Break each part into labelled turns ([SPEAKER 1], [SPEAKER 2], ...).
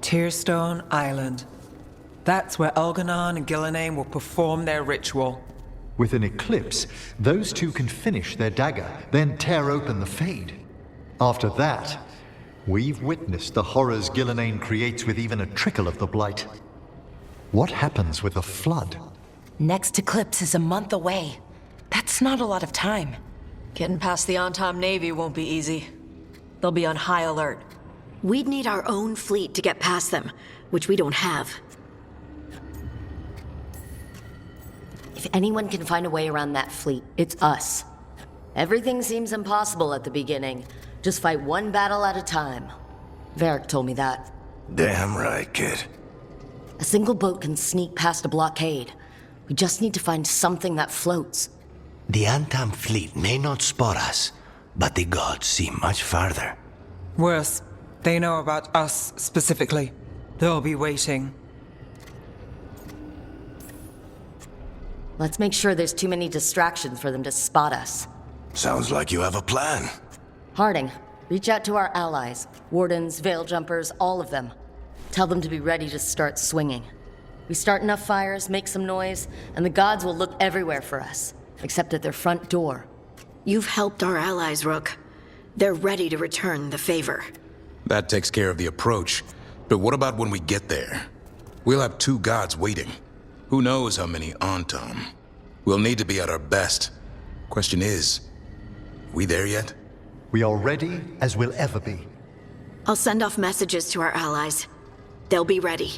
[SPEAKER 1] Tearstone Island. That's where Elganon and Gillenane will perform their ritual.
[SPEAKER 2] With an eclipse, those two can finish their dagger, then tear open the Fade. After that, we've witnessed the horrors Gillenane creates with even a trickle of the Blight. What happens with a flood?
[SPEAKER 3] Next eclipse is a month away. That's not a lot of time.
[SPEAKER 4] Getting past the Antom Navy won't be easy. They'll be on high alert.
[SPEAKER 5] We'd need our own fleet to get past them, which we don't have.
[SPEAKER 3] If anyone can find a way around that fleet, it's us. Everything seems impossible at the beginning. Just fight one battle at a time. Varric told me that.
[SPEAKER 6] Damn right, kid.
[SPEAKER 3] A single boat can sneak past a blockade. We just need to find something that floats.
[SPEAKER 6] The Antam fleet may not spot us, but the gods see much farther.
[SPEAKER 1] Worse, they know about us specifically. They'll be waiting.
[SPEAKER 3] Let's make sure there's too many distractions for them to spot us.
[SPEAKER 6] Sounds like you have a plan.
[SPEAKER 3] Harding, reach out to our allies. Wardens, Veil Jumpers, all of them. Tell them to be ready to start swinging. We start enough fires, make some noise, and the gods will look everywhere for us, except at their front door.
[SPEAKER 5] You've helped our allies, Rook. They're ready to return the favor.
[SPEAKER 7] That takes care of the approach. But what about when we get there? We'll have two gods waiting. Who knows how many Antom? We'll need to be at our best. Question is, we there yet?
[SPEAKER 2] We are ready as we'll ever be.
[SPEAKER 5] I'll send off messages to our allies. They'll be ready.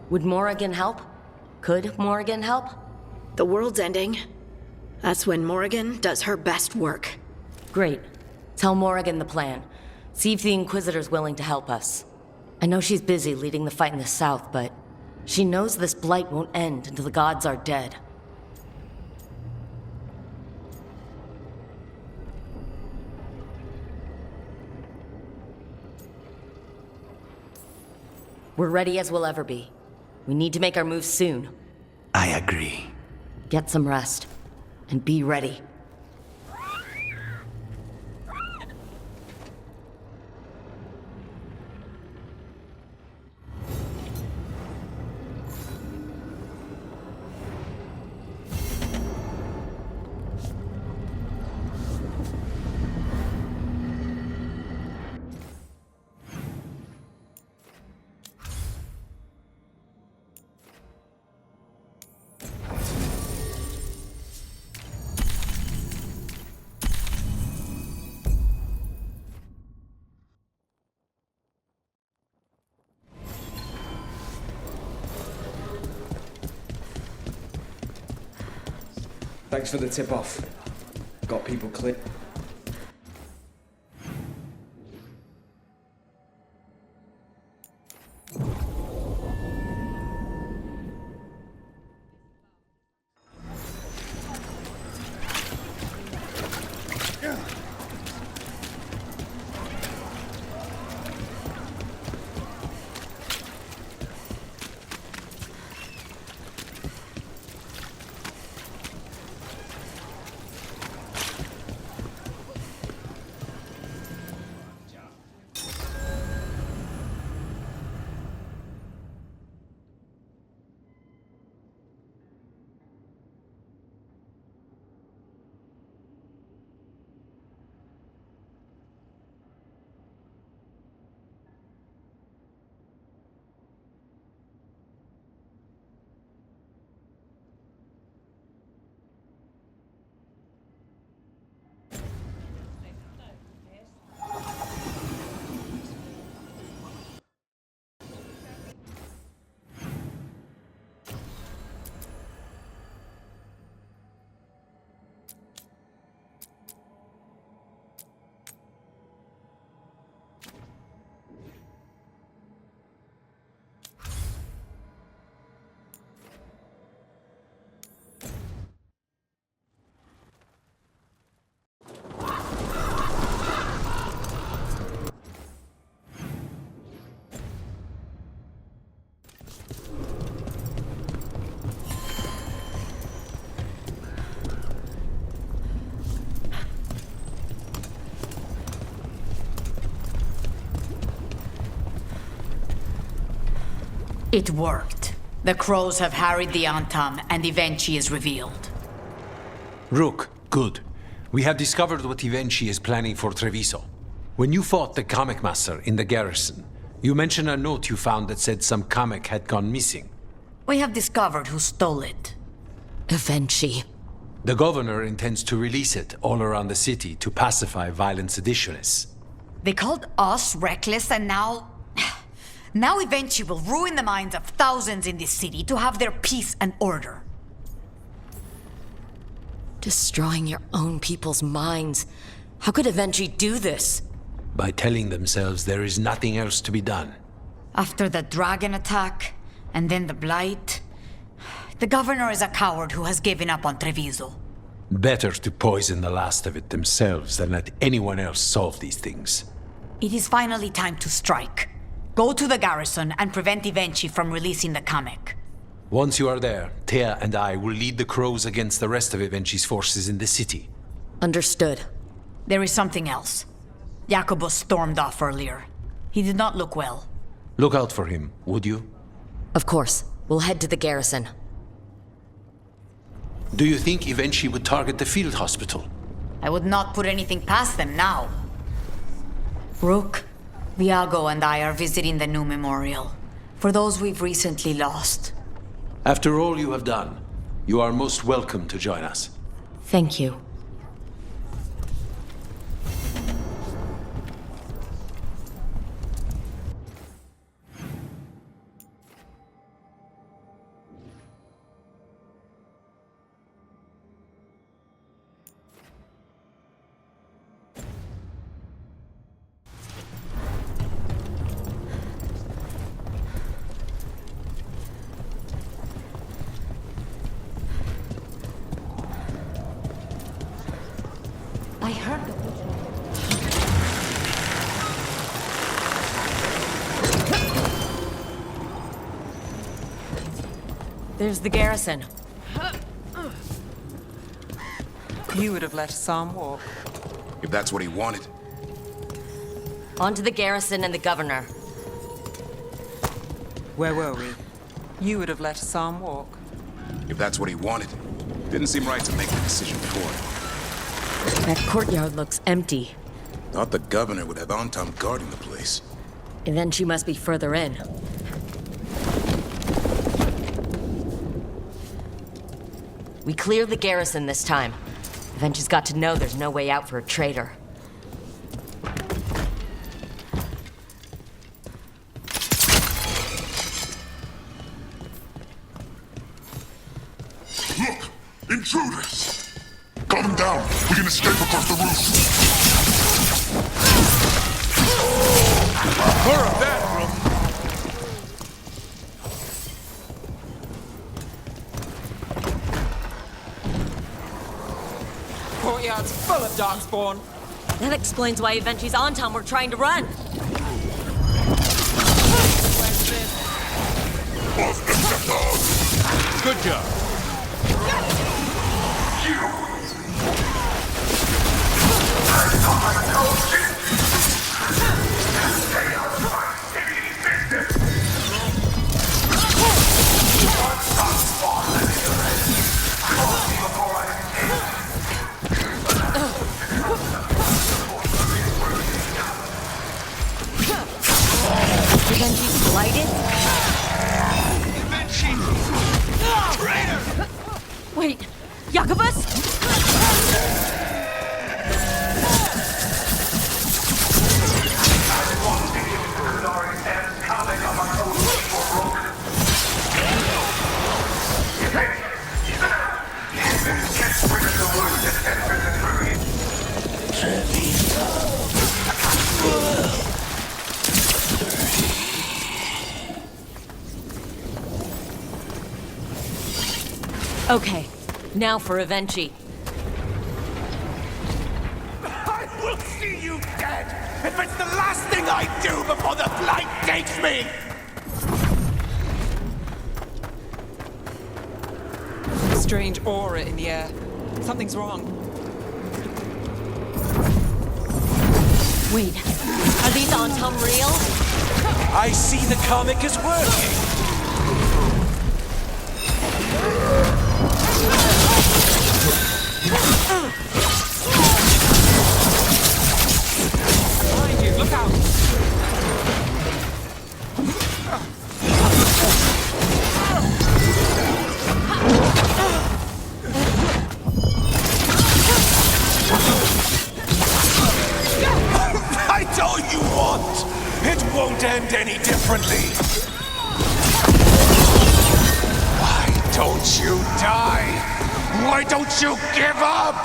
[SPEAKER 3] Would Morrigan help? Could Morrigan help?
[SPEAKER 5] The world's ending. That's when Morrigan does her best work.
[SPEAKER 3] Great. Tell Morrigan the plan. See if the Inquisitor's willing to help us. I know she's busy leading the fight in the south, but she knows this blight won't end until the gods are dead. We're ready as we'll ever be. We need to make our move soon.
[SPEAKER 6] I agree.
[SPEAKER 3] Get some rest. And be ready.
[SPEAKER 8] Thanks for the tip-off. Got people clear.
[SPEAKER 9] It worked. The crows have harried the Antam, and Evenchi is revealed.
[SPEAKER 10] Rook, good. We have discovered what Evenchi is planning for Treviso. When you fought the Kamek Master in the garrison, you mentioned a note you found that said some Kamek had gone missing.
[SPEAKER 9] We have discovered who stole it.
[SPEAKER 3] Evenchi.
[SPEAKER 10] The governor intends to release it all around the city to pacify violent seditionists.
[SPEAKER 9] They called us reckless, and now... Now Evenchi will ruin the minds of thousands in this city to have their peace and order.
[SPEAKER 3] Destroying your own people's minds. How could Evenchi do this?
[SPEAKER 10] By telling themselves there is nothing else to be done.
[SPEAKER 9] After the dragon attack, and then the blight... The governor is a coward who has given up on Treviso.
[SPEAKER 10] Better to poison the last of it themselves than let anyone else solve these things.
[SPEAKER 9] It is finally time to strike. Go to the garrison and prevent Evenchi from releasing the Kamek.
[SPEAKER 10] Once you are there, Thea and I will lead the crows against the rest of Evenchi's forces in the city.
[SPEAKER 3] Understood.
[SPEAKER 9] There is something else. Jacobus stormed off earlier. He did not look well.
[SPEAKER 10] Look out for him, would you?
[SPEAKER 3] Of course. We'll head to the garrison.
[SPEAKER 10] Do you think Evenchi would target the field hospital?
[SPEAKER 9] I would not put anything past them now. Rook, Viago and I are visiting the new memorial. For those we've recently lost.
[SPEAKER 10] After all you have done, you are most welcome to join us.
[SPEAKER 3] Thank you.
[SPEAKER 9] I heard
[SPEAKER 3] There's the garrison.
[SPEAKER 1] You would have let Sam walk.
[SPEAKER 7] If that's what he wanted.
[SPEAKER 3] On to the garrison and the governor.
[SPEAKER 1] Where were we? You would have let Sam walk.
[SPEAKER 7] If that's what he wanted. Didn't seem right to make the decision for him.
[SPEAKER 3] That courtyard looks empty.
[SPEAKER 7] Thought the governor would have Antam guarding the place.
[SPEAKER 3] Evenchi must be further in. We cleared the garrison this time. Evenchi's got to know there's no way out for a traitor.
[SPEAKER 11] Look! Intruders! Calm them down! We can escape across the roof!
[SPEAKER 7] More of that, bro!
[SPEAKER 1] Courtyard's full of darkspawn.
[SPEAKER 3] That explains why Evenchi's Antam were trying to run.
[SPEAKER 7] Good job.
[SPEAKER 3] Evenchi's blighted?
[SPEAKER 11] Traitor!
[SPEAKER 3] Wait, Jacobus? Okay, now for Evenchi.
[SPEAKER 6] I will see you dead if it's the last thing I do before the blight takes me!
[SPEAKER 1] Strange aura in the air. Something's wrong.
[SPEAKER 3] Wait, are these Antam real?
[SPEAKER 6] I see the comic is working. don't you die? Why don't you give up?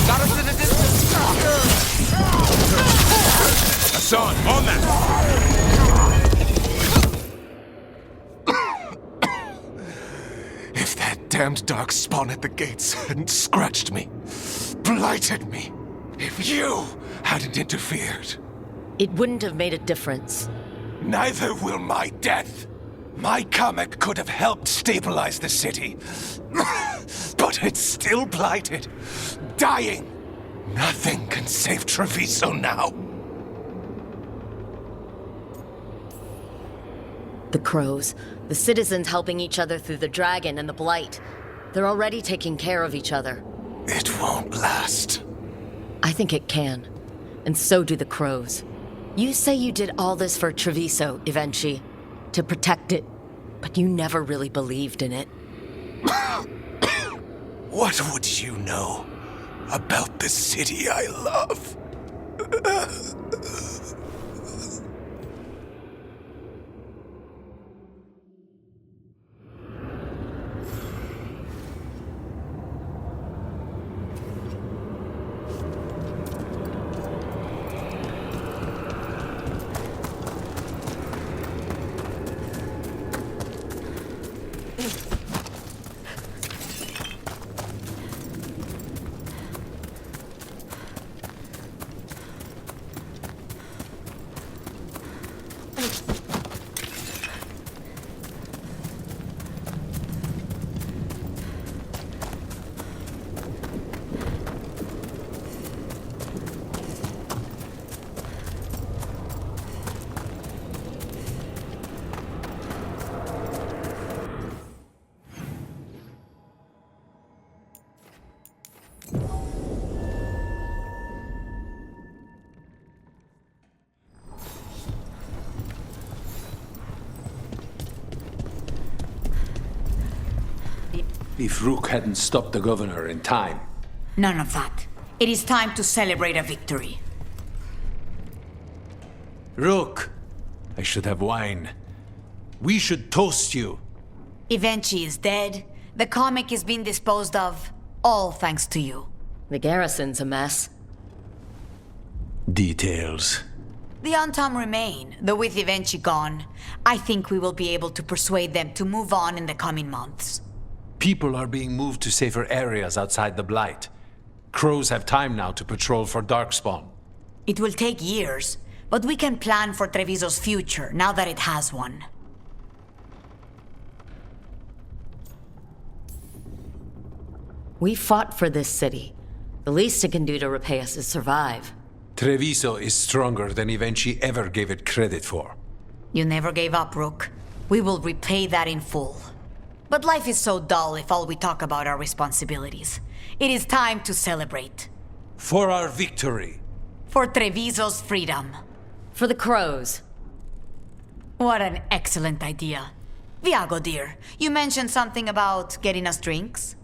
[SPEAKER 12] Got us in the distance!
[SPEAKER 7] Hassan, on that!
[SPEAKER 6] If that damned dark spawn at the gates hadn't scratched me, blighted me, if you hadn't interfered,
[SPEAKER 3] It wouldn't have made a difference.
[SPEAKER 6] neither will my death. My comet could have helped stabilize the city, but it's still blighted, dying. Nothing can save Treviso now.
[SPEAKER 3] The crows, the citizens helping each other through the dragon and the blight. They're already taking care of each other.
[SPEAKER 6] It won't last.
[SPEAKER 3] I think it can. And so do the crows. You say you did all this for Treviso, Ivenchi, to protect it, but you never really believed in it.
[SPEAKER 6] What would you know about the city I love?
[SPEAKER 10] If Rook hadn't stopped the governor in time.
[SPEAKER 9] None of that. It is time to celebrate a victory.
[SPEAKER 10] Rook! I should have wine. We should toast you.
[SPEAKER 9] Ivenchi is dead. The comic is being disposed of. All thanks to you.
[SPEAKER 3] The garrison's a mess.
[SPEAKER 10] Details.
[SPEAKER 9] The Antam remain, though with Ivenchi gone, I think we will be able to persuade them to move on in the coming months.
[SPEAKER 10] People are being moved to safer areas outside the Blight. Crows have time now to patrol for Darkspawn.
[SPEAKER 9] It will take years, but we can plan for Treviso's future now that it has one.
[SPEAKER 3] We fought for this city. The least it can do to repay us is survive.
[SPEAKER 10] Treviso is stronger than Ivenchi ever gave it credit for.
[SPEAKER 9] You never gave up, Rook. We will repay that in full. But life is so dull if all we talk about are responsibilities. It is time to celebrate.
[SPEAKER 10] For our victory.
[SPEAKER 9] For Treviso's freedom.
[SPEAKER 3] For the crows.
[SPEAKER 9] What an excellent idea. Viago, dear, you mentioned something about getting us drinks?